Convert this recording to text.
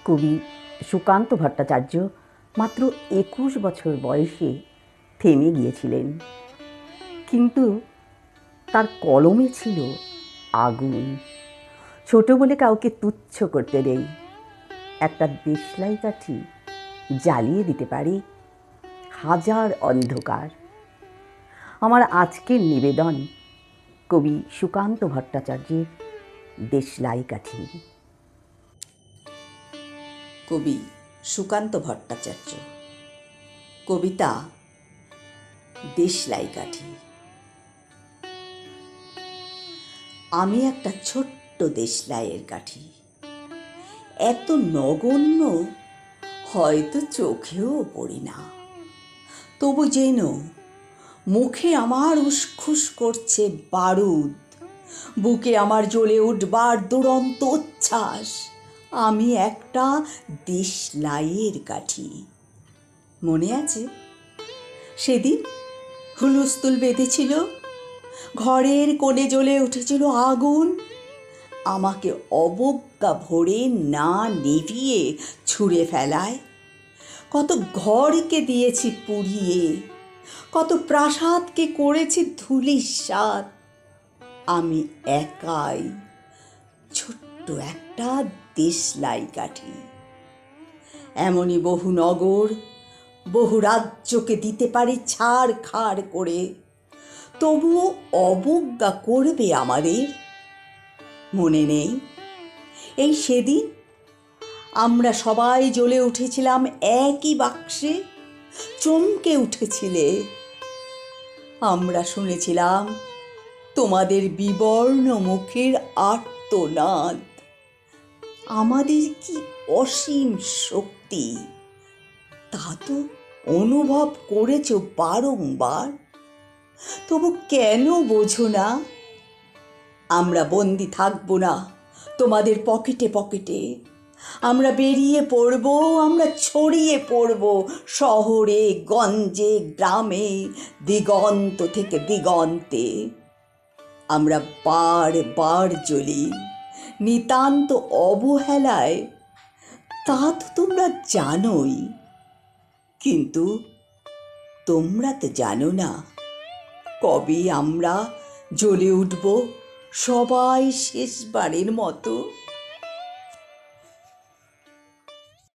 কবি সুকান্ত ভট্টাচার্য মাত্র 21 বছর বয়সে থেমে গিয়েছিলেন, কিন্তু তার কলমে ছিল আগুন। ছোট বলে কাউকে তুচ্ছ করতে নেই। একটা দেশলাই কাঠি জ্বালিয়ে দিতে পারে হাজার অন্ধকার। আমার আজকের নিবেদন কবি সুকান্ত ভট্টাচার্যের দেশলাই কাঠি। কবি সুকান্ত ভট্টাচার্য, কবিতা দেশলাই কাঠি। আমি একটা ছোট্ট দেশলাইয়ের কাঠি, এত নগণ্য হয়তো চোখেও পড়ি না, তবু যেন মুখে আমার উসখুস করছে বারুদ, বুকে আমার জ্বলে উঠবার দুরন্ত উচ্ছ্বাস। আমি একটা দেশলাইয়ের কাঠি। মনে আছে সেদিন হুলস্থুল বেঁধেছিল, ঘরের কোণে জ্বলে উঠেছিল আগুন, আমাকে অবজ্ঞা ভরে না নিভিয়ে ছুঁড়ে ফেলায়। কত ঘরকে দিয়েছি পুড়িয়ে, কত প্রাসাদকে করেছি ধূলিসাৎ। আমি একাই ছোট্ট একটা দেশলাই কাঠি। এমনই বহু নগর, বহু রাজ্যকে দিতে পারি ছাড় খাড় করে, তবুও অবজ্ঞা করবে আমাদের। মনে নেই এই সেদিন আমরা সবাই জ্বলে উঠেছিলাম একই বাক্সে, চমকে উঠেছিলে। আমরা শুনেছিলাম তোমাদের বিবর্ণ মুখের আর্তনাদ। আমাদের কি অসীম শক্তি, তা তো অনুভব করেছ বারংবার, তবু কেন বোঝো না? আমরা বন্দি থাকবো না তোমাদের পকেটে পকেটে। আমরা বেরিয়ে পড়ব, আমরা ছড়িয়ে পড়ব শহরে গঞ্জে গ্রামে, দিগন্ত থেকে দিগন্তে। আমরা বারবার জ্বলি নিতান্ত অবহেলায়, তা তো তোমরা জানোই। কিন্তু তোমরা তো জানো না কবে আমরা জ্বলে উঠব সবাই শেষবারের মতো।